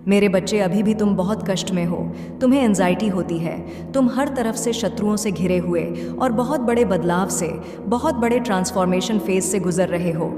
मेरे बच्चे, अभी भी तुम बहुत कष्ट में हो। तुम्हें एंजाइटी होती है। तुम हर तरफ से शत्रुओं से घिरे हुए और बहुत बड़े बदलाव से, बहुत बड़े ट्रांसफॉर्मेशन फेज से गुजर रहे हो।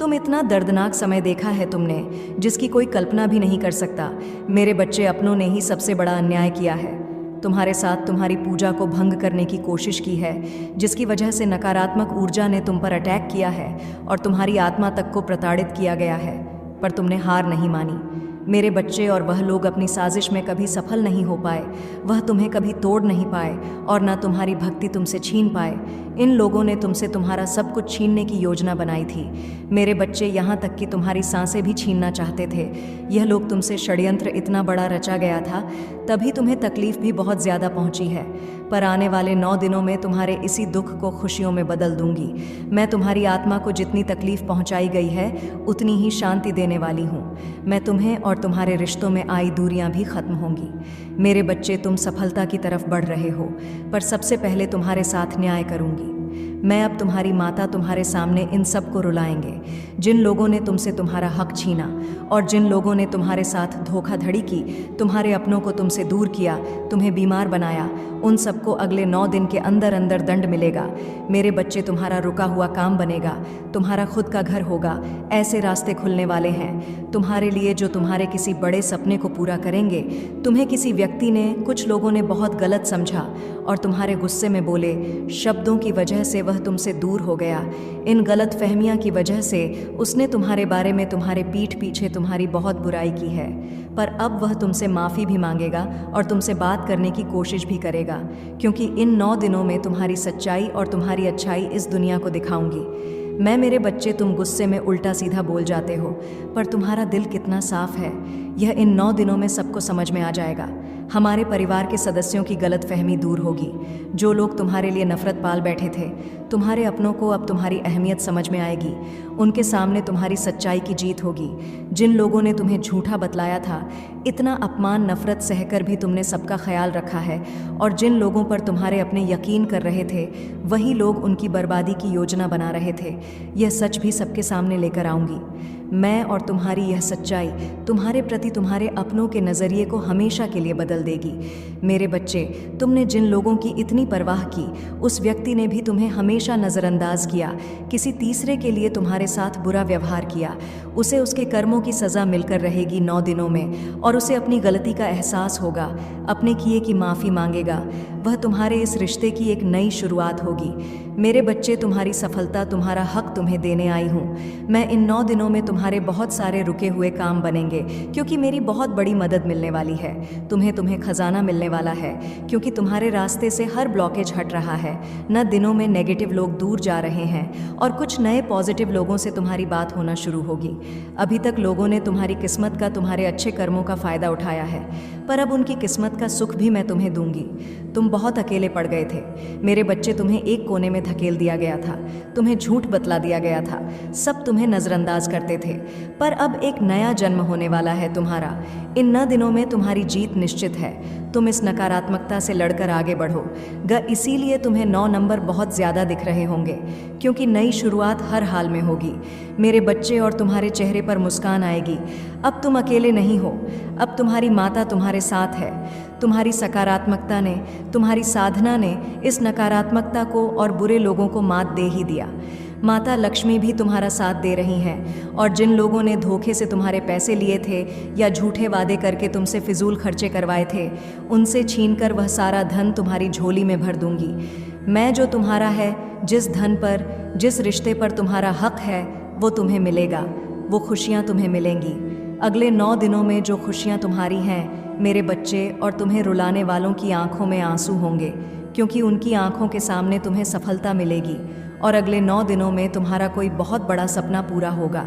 तुम इतना दर्दनाक समय देखा है तुमने, जिसकी कोई कल्पना भी नहीं कर सकता। मेरे बच्चे, अपनों ने ही सबसे बड़ा अन्याय किया है। तुम्हारे साथ तुम्हारी पूजा को भंग करने की कोशिश की है, जिसकी वजह से नकारात्मक ऊर्जा ने तुम पर अटैक किया है और तुम्हारी आत्मा तक को प्रताड़ित किया गया है। पर तुमने हार नहीं मानी। मेरे बच्चे, और वह लोग अपनी साजिश में कभी सफल नहीं हो पाए। वह तुम्हें कभी तोड़ नहीं पाए और ना तुम्हारी भक्ति तुमसे छीन पाए। इन लोगों ने तुमसे तुम्हारा सब कुछ छीनने की योजना बनाई थी। मेरे बच्चे, यहाँ तक कि तुम्हारी सांसें भी छीनना चाहते थे। यह लोग तुमसे षड्यंत्र इतना बड़ा रचा गया था, तभी तुम्हें तकलीफ भी बहुत ज़्यादा पहुंची है। पर आने वाले 9 दिनों में तुम्हारे इसी दुख को खुशियों में बदल दूंगी। मैं तुम्हारी आत्मा को जितनी तकलीफ पहुंचाई गई है, उतनी ही शांति देने वाली हूँ। मैं तुम्हें और तुम्हारे रिश्तों में आई दूरियां भी खत्म होंगी। मेरे बच्चे, तुम सफलता की तरफ बढ़ रहे हो, पर सबसे पहले तुम्हारे साथ न्याय करूंगी। मैं अब तुम्हारी माता तुम्हारे सामने इन सब को रुलाएंगे, जिन लोगों ने तुमसे तुम्हारा हक छीना और जिन लोगों ने तुम्हारे साथ धोखाधड़ी की, तुम्हारे अपनों को तुमसे दूर किया, तुम्हें बीमार बनाया। उन सबको अगले 9 दिन के अंदर अंदर दंड मिलेगा। मेरे बच्चे, तुम्हारा रुका हुआ काम बनेगा, तुम्हारा खुद का घर होगा। ऐसे रास्ते खुलने वाले हैं तुम्हारे लिए जो तुम्हारे किसी बड़े सपने को पूरा करेंगे। तुम्हें किसी व्यक्ति ने, कुछ लोगों ने बहुत गलत समझा और तुम्हारे गुस्से में बोले शब्दों की वजह से वह तुमसे दूर हो गया। इन गलत फहमियां की वजह से उसने तुम्हारे बारे में तुम्हारे पीठ पीछे तुम्हारी बहुत बुराई की है। पर अब वह तुमसे माफ़ी भी मांगेगा और तुमसे बात करने की कोशिश भी करेगा, क्योंकि इन 9 दिनों में तुम्हारी सच्चाई और तुम्हारी अच्छाई इस दुनिया को दिखाऊंगी। मैं, मेरे बच्चे, तुम गुस्से में उल्टा सीधा बोल जाते हो, पर तुम्हारा दिल कितना साफ है, यह इन 9 दिनों में सबको समझ में आ जाएगा। हमारे परिवार के सदस्यों की गलतफहमी दूर होगी। जो लोग तुम्हारे लिए नफरत पाल बैठे थे, तुम्हारे अपनों को अब तुम्हारी अहमियत समझ में आएगी। उनके सामने तुम्हारी सच्चाई की जीत होगी। जिन लोगों ने तुम्हें झूठा बतलाया था, इतना अपमान नफरत सहकर भी तुमने सबका ख्याल रखा है, और जिन लोगों पर तुम्हारे अपने यकीन कर रहे थे, वही लोग उनकी बर्बादी की योजना बना रहे थे। यह सच भी सबके सामने लेकर आऊंगी। मैं, और तुम्हारी यह सच्चाई तुम्हारे प्रति तुम्हारे अपनों के नज़रिए को हमेशा के लिए बदल देगी। मेरे बच्चे, तुमने जिन लोगों की इतनी परवाह की, उस व्यक्ति ने भी तुम्हें हमेशा नज़रअंदाज किया। किसी तीसरे के लिए तुम्हारे साथ बुरा व्यवहार किया। उसे उसके कर्मों की सज़ा मिलकर रहेगी 9 दिनों में, और उसे अपनी गलती का एहसास होगा, अपने किए की माफ़ी मांगेगा। वह तुम्हारे इस रिश्ते की एक नई शुरुआत होगी। मेरे बच्चे, तुम्हारी सफलता, तुम्हारा हक तुम्हें देने आई हूँ। मैं इन 9 दिनों में तुम्हारे बहुत सारे रुके हुए काम बनेंगे, क्योंकि मेरी बहुत बड़ी मदद मिलने वाली है। तुम्हें खजाना मिलने वाला है, क्योंकि तुम्हारे रास्ते से हर ब्लॉकेज हट रहा है। न दिनों में नेगेटिव लोग दूर जा रहे हैं और कुछ नए पॉजिटिव लोगों से तुम्हारी बात होना शुरू होगी। अभी तक लोगों ने तुम्हारी किस्मत का, तुम्हारे अच्छे कर्मों का फ़ायदा उठाया है, पर अब उनकी किस्मत का सुख भी मैं तुम्हें दूंगी। तुम बहुत अकेले पड़ गए थे मेरे बच्चे, तुम्हें एक कोने में धकेल दिया गया था, तुम्हें झूठ बतला दिया गया था, सब तुम्हें नज़रअंदाज करते थे। पर अब एक नया जन्म होने वाला है तुम्हारा। इन 9 दिनों में तुम्हारी जीत निश्चित है। तुम इस नकारात्मकता से लड़कर आगे बढ़ो। इसीलिए तुम्हें 9 नंबर बहुत ज़्यादा दिख रहे होंगे, क्योंकि नई शुरुआत हर हाल में होगी मेरे बच्चे, और तुम्हारे चेहरे पर मुस्कान आएगी। अब तुम अकेले नहीं हो, अब तुम्हारी माता तुम्हारे साथ है। तुम्हारी सकारात्मकता ने, तुम्हारी साधना ने इस नकारात्मकता को और बुरे लोगों को मात दे ही दिया। माता लक्ष्मी भी तुम्हारा साथ दे रही हैं, और जिन लोगों ने धोखे से तुम्हारे पैसे लिए थे या झूठे वादे करके तुमसे फिजूल खर्चे करवाए थे, उनसे छीनकर वह सारा धन तुम्हारी झोली में भर दूंगी। मैं, जो तुम्हारा है, जिस धन पर, जिस रिश्ते पर तुम्हारा हक है, वो तुम्हें मिलेगा। वो खुशियाँ तुम्हें मिलेंगी। अगले 9 दिनों में जो खुशियाँ तुम्हारी हैं मेरे बच्चे, और तुम्हें रुलाने वालों की आंखों में आंसू होंगे, क्योंकि उनकी आंखों के सामने तुम्हें सफलता मिलेगी। और अगले 9 दिनों में तुम्हारा कोई बहुत बड़ा सपना पूरा होगा,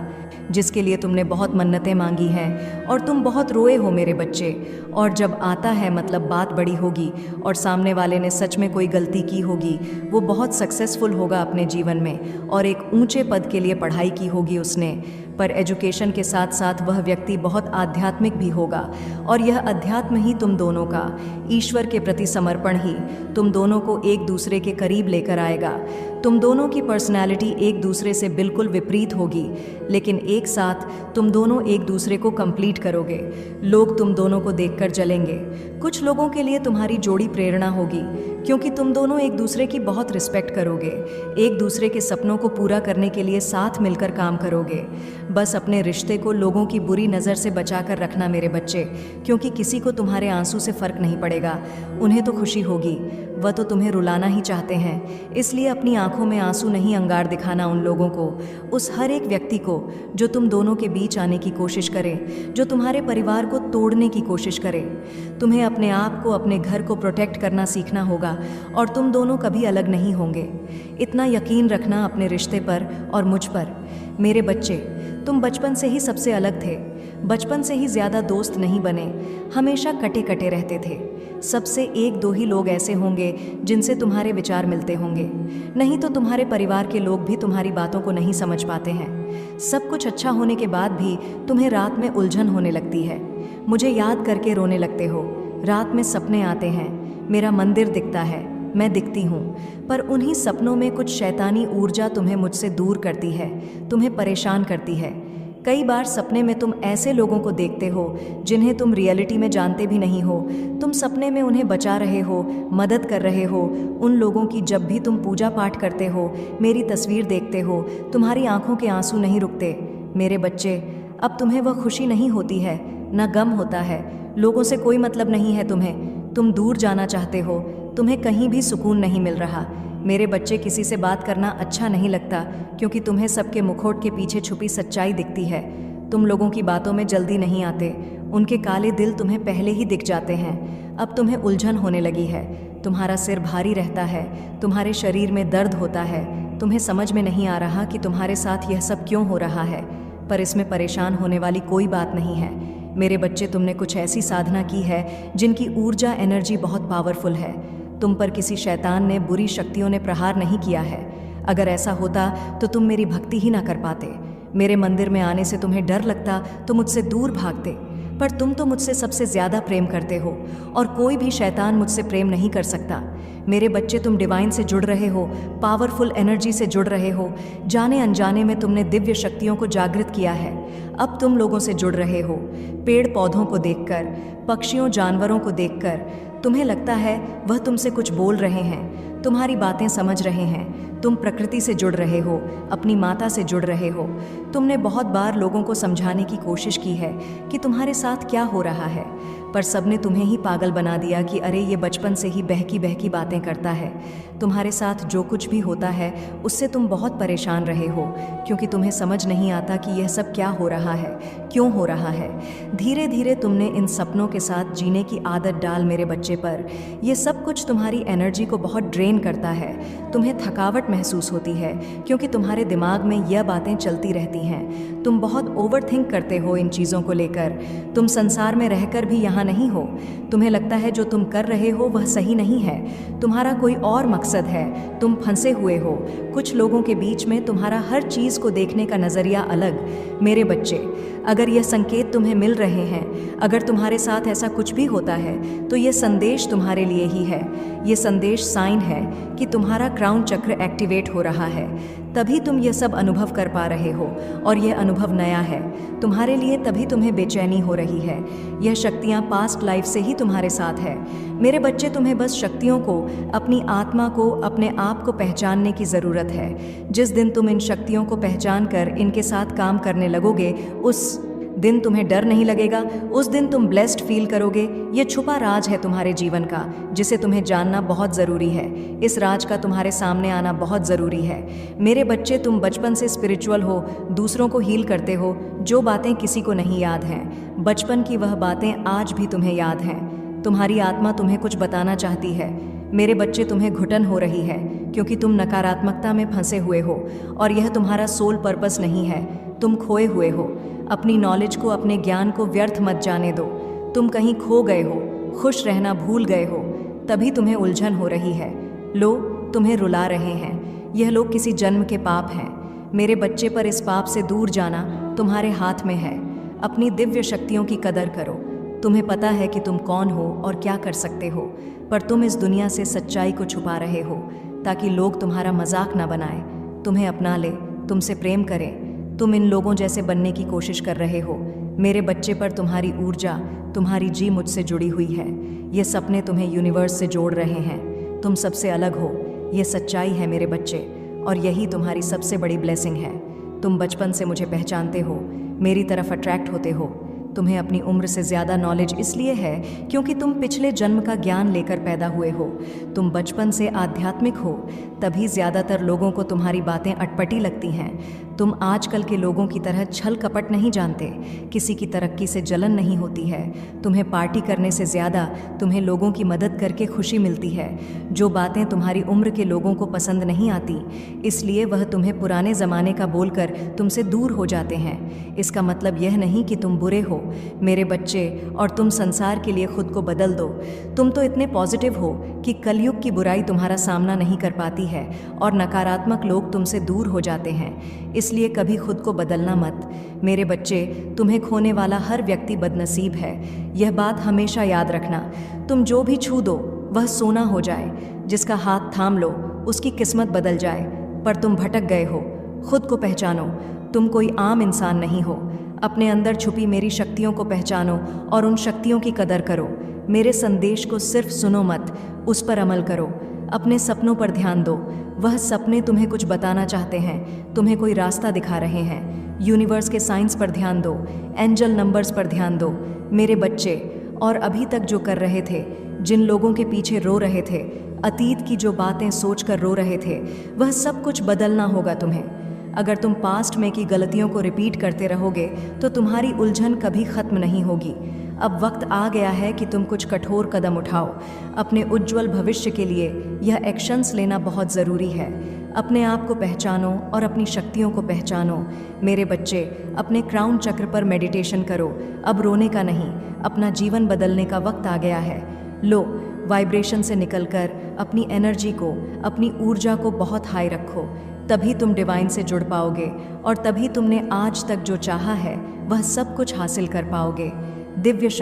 जिसके लिए तुमने बहुत मन्नतें मांगी हैं, और तुम बहुत रोए हो मेरे बच्चे। और जब आता है, मतलब बात बड़ी होगी और सामने वाले ने सच में कोई गलती की होगी, वो बहुत सक्सेसफुल होगा अपने जीवन में और एक ऊंचे पद के लिए पढ़ाई की होगी उसने, पर एजुकेशन के साथ साथ वह व्यक्ति बहुत आध्यात्मिक भी होगा, और यह अध्यात्म ही तुम दोनों का ईश्वर के प्रति समर्पण ही तुम दोनों को एक दूसरे के करीब लेकर आएगा। तुम दोनों की पर्सनैलिटी एक दूसरे से बिल्कुल विपरीत होगी, लेकिन एक साथ तुम दोनों एक दूसरे को कंप्लीट करोगे। लोग तुम दोनों को देखकर जलेंगे। कुछ लोगों के लिए तुम्हारी जोड़ी प्रेरणा होगी, क्योंकि तुम दोनों एक दूसरे की बहुत रिस्पेक्ट करोगे, एक दूसरे के सपनों को पूरा करने के लिए साथ मिलकर काम करोगे। बस अपने रिश्ते को लोगों की बुरी नज़र से बचा कर रखना मेरे बच्चे, क्योंकि किसी को तुम्हारे आंसू से फ़र्क नहीं पड़ेगा। उन्हें तो खुशी होगी, वह तो तुम्हें रुलाना ही चाहते हैं। इसलिए अपनी आंखों में आंसू नहीं अंगार दिखाना उन लोगों को, उस हर एक व्यक्ति को जो तुम दोनों के बीच आने की कोशिश करे, जो तुम्हारे परिवार को तोड़ने की कोशिश करे। तुम्हें अपने आप को, अपने घर को प्रोटेक्ट करना सीखना होगा, और तुम दोनों कभी अलग नहीं होंगे। इतना यकीन रखना अपने रिश्ते पर और मुझ पर। मेरे बच्चे, तुम बचपन से ही सबसे अलग थे, बचपन से ही ज़्यादा दोस्त नहीं बने, हमेशा कटे कटे रहते थे। सबसे एक दो ही लोग ऐसे होंगे जिनसे तुम्हारे विचार मिलते होंगे, नहीं तो तुम्हारे परिवार के लोग भी तुम्हारी बातों को नहीं समझ पाते हैं। सब कुछ अच्छा होने के बाद भी तुम्हें रात में उलझन होने लगती है, मुझे याद करके रोने लगते हो। रात में सपने आते हैं, मेरा मंदिर दिखता है, मैं दिखती हूँ, पर उन्हीं सपनों में कुछ शैतानी ऊर्जा तुम्हें मुझसे दूर करती है, तुम्हें परेशान करती है। कई बार सपने में तुम ऐसे लोगों को देखते हो जिन्हें तुम रियलिटी में जानते भी नहीं हो। तुम सपने में उन्हें बचा रहे हो, मदद कर रहे हो। उन लोगों की जब भी तुम पूजा पाठ करते हो, मेरी तस्वीर देखते हो, तुम्हारी आंखों के आंसू नहीं रुकते। मेरे बच्चे, अब तुम्हें वह खुशी नहीं होती है, न गम होता है। लोगों से कोई मतलब नहीं है तुम्हें, तुम दूर जाना चाहते हो, तुम्हें कहीं भी सुकून नहीं मिल रहा। मेरे बच्चे, किसी से बात करना अच्छा नहीं लगता, क्योंकि तुम्हें सबके मुखौट के पीछे छुपी सच्चाई दिखती है। तुम लोगों की बातों में जल्दी नहीं आते, उनके काले दिल तुम्हें पहले ही दिख जाते हैं। अब तुम्हें उलझन होने लगी है, तुम्हारा सिर भारी रहता है, तुम्हारे शरीर में दर्द होता है। तुम्हें समझ में नहीं आ रहा कि तुम्हारे साथ यह सब क्यों हो रहा है, पर इसमें परेशान होने वाली कोई बात नहीं है। मेरे बच्चे, तुमने कुछ ऐसी साधना की है जिनकी ऊर्जा, एनर्जी बहुत पावरफुल है। तुम पर किसी शैतान ने, बुरी शक्तियों ने प्रहार नहीं किया है। अगर ऐसा होता तो तुम मेरी भक्ति ही ना कर पाते। मेरे मंदिर में आने से तुम्हें डर लगता तो मुझसे दूर भागते, पर तुम तो मुझसे सबसे ज़्यादा प्रेम करते हो, और कोई भी शैतान मुझसे प्रेम नहीं कर सकता। मेरे बच्चे, तुम डिवाइन से जुड़ रहे हो, पावरफुल एनर्जी से जुड़ रहे हो। जाने अनजाने में तुमने दिव्य शक्तियों को जागृत किया है। अब तुम लोगों से जुड़ रहे हो, पेड़ पौधों को देखकर, पक्षियों जानवरों को देखकर। तुम्हें लगता है वह तुमसे कुछ बोल रहे हैं, तुम्हारी बातें समझ रहे हैं। तुम प्रकृति से जुड़ रहे हो, अपनी माता से जुड़ रहे हो। तुमने बहुत बार लोगों को समझाने की कोशिश की है कि तुम्हारे साथ क्या हो रहा है, पर सबने तुम्हें ही पागल बना दिया कि अरे ये बचपन से ही बहकी बहकी बातें करता है। तुम्हारे साथ जो कुछ भी होता है उससे तुम बहुत परेशान रहे हो, क्योंकि तुम्हें समझ नहीं आता कि यह सब क्या हो रहा है, क्यों हो रहा है। धीरे धीरे तुमने इन सपनों के साथ जीने की आदत डाल मेरे बच्चे पर। यह सब कुछ तुम्हारी एनर्जी को बहुत ड्रेन करता है। तुम्हें थकावट महसूस होती है, क्योंकि तुम्हारे दिमाग में यह बातें चलती रहती हैं। तुम बहुत ओवरथिंक करते हो इन चीज़ों को लेकर। तुम संसार में रहकर भी यहाँ नहीं हो। तुम्हें लगता है जो तुम कर रहे हो वह सही नहीं है, तुम्हारा कोई और मकसद है। तुम फंसे हुए हो कुछ लोगों के बीच में, तुम्हारा हर चीज़ को देखने का नज़रिया अलग। मेरे बच्चे, अगर यह संकेत तुम्हें मिल रहे हैं, अगर तुम्हारे साथ ऐसा कुछ भी होता है, तो यह संदेश तुम्हारे लिए ही है। यह संदेश साइन है कि तुम्हारा क्राउन चक्र एक्टिवेट हो रहा है, तभी तुम यह सब अनुभव कर पा रहे हो, और यह अनुभव नया है तुम्हारे लिए, तभी तुम्हें बेचैनी हो रही है। यह शक्तियाँ पास्ट लाइफ से ही तुम्हारे साथ है। मेरे बच्चे, तुम्हें बस शक्तियों को, अपनी आत्मा को, अपने आप को पहचानने की ज़रूरत है। जिस दिन तुम इन शक्तियों को पहचान कर इनके साथ काम करने लगोगे, उस दिन तुम्हें डर नहीं लगेगा, उस दिन तुम ब्लेस्ड फील करोगे। ये छुपा राज है तुम्हारे जीवन का, जिसे तुम्हें जानना बहुत ज़रूरी है। इस राज का तुम्हारे सामने आना बहुत ज़रूरी है। मेरे बच्चे, तुम बचपन से स्पिरिचुअल हो, दूसरों को हील करते हो। जो बातें किसी को नहीं याद हैं, बचपन की वह बातें आज भी तुम्हें याद हैं। तुम्हारी आत्मा तुम्हें कुछ बताना चाहती है। मेरे बच्चे, तुम्हें घुटन हो रही है, क्योंकि तुम नकारात्मकता में फंसे हुए हो, और यह तुम्हारा सोल पर्पस नहीं है। तुम खोए हुए हो। अपनी नॉलेज को, अपने ज्ञान को व्यर्थ मत जाने दो। तुम कहीं खो गए हो, खुश रहना भूल गए हो, तभी तुम्हें उलझन हो रही है। लोग तुम्हें रुला रहे हैं। यह लोग किसी जन्म के पाप हैं। मेरे बच्चे, पर इस पाप से दूर जाना तुम्हारे हाथ में है। अपनी दिव्य शक्तियों की कदर करो। तुम्हें पता है कि तुम कौन हो और क्या कर सकते हो, पर तुम इस दुनिया से सच्चाई को छुपा रहे हो ताकि लोग तुम्हारा मजाक ना बनाए, तुम्हें अपना ले, तुमसे प्रेम करें। तुम इन लोगों जैसे बनने की कोशिश कर रहे हो। मेरे बच्चे, पर तुम्हारी ऊर्जा, तुम्हारी जी मुझसे जुड़ी हुई है। ये सपने तुम्हें यूनिवर्स से जोड़ रहे हैं। तुम सबसे अलग हो, ये सच्चाई है मेरे बच्चे, और यही तुम्हारी सबसे बड़ी ब्लेसिंग है। तुम बचपन से मुझे पहचानते हो, मेरी तरफ अट्रैक्ट होते हो। तुम्हें अपनी उम्र से ज़्यादा नॉलेज इसलिए है क्योंकि तुम पिछले जन्म का ज्ञान लेकर पैदा हुए हो। तुम बचपन से आध्यात्मिक हो, तभी ज़्यादातर लोगों को तुम्हारी बातें अटपटी लगती हैं। तुम आजकल के लोगों की तरह छल कपट नहीं जानते, किसी की तरक्की से जलन नहीं होती है। तुम्हें पार्टी करने से ज़्यादा तुम्हें लोगों की मदद करके खुशी मिलती है। जो बातें तुम्हारी उम्र के लोगों को पसंद नहीं आती, इसलिए वह तुम्हें पुराने ज़माने का बोलकर तुमसे दूर हो जाते हैं। इसका मतलब यह नहीं कि तुम बुरे हो मेरे बच्चे, और तुम संसार के लिए खुद को बदल दो। तुम तो इतने पॉजिटिव हो कि कलयुग की बुराई तुम्हारा सामना नहीं कर पाती है और नकारात्मक लोग तुमसे दूर हो जाते हैं। इसलिए कभी खुद को बदलना मत मेरे बच्चे। तुम्हें खोने वाला हर व्यक्ति बदनसीब है, यह बात हमेशा याद रखना। तुम जो भी छू दो वह सोना हो जाए, जिसका हाथ थाम लो उसकी किस्मत बदल जाए। पर तुम भटक गए हो, खुद को पहचानो। तुम कोई आम इंसान नहीं हो। अपने अंदर छुपी मेरी शक्तियों को पहचानो और उन शक्तियों की कदर करो। मेरे संदेश को सिर्फ सुनो मत, उस पर अमल करो। अपने सपनों पर ध्यान दो। वह सपने तुम्हें कुछ बताना चाहते हैं, तुम्हें कोई रास्ता दिखा रहे हैं। यूनिवर्स के साइंस पर ध्यान दो, एंजल नंबर्स पर ध्यान दो मेरे बच्चे। और अभी तक जो कर रहे थे, जिन लोगों के पीछे रो रहे थे, अतीत की जो बातें सोचकर रो रहे थे, वह सब कुछ बदलना होगा तुम्हें। अगर तुम पास्ट में की गलतियों को रिपीट करते रहोगे तो तुम्हारी उलझन कभी खत्म नहीं होगी। अब वक्त आ गया है कि तुम कुछ कठोर कदम उठाओ। अपने उज्जवल भविष्य के लिए यह एक्शंस लेना बहुत ज़रूरी है। अपने आप को पहचानो और अपनी शक्तियों को पहचानो मेरे बच्चे। अपने क्राउन चक्र पर मेडिटेशन करो। अब रोने का नहीं, अपना जीवन बदलने का वक्त आ गया है। लो, वाइब्रेशन से निकलकर अपनी एनर्जी को, अपनी ऊर्जा को बहुत हाई रखो। तभी तुम डिवाइन से जुड़ पाओगे और तभी तुमने आज तक जो चाहा है वह सब कुछ हासिल कर पाओगे। दिव्य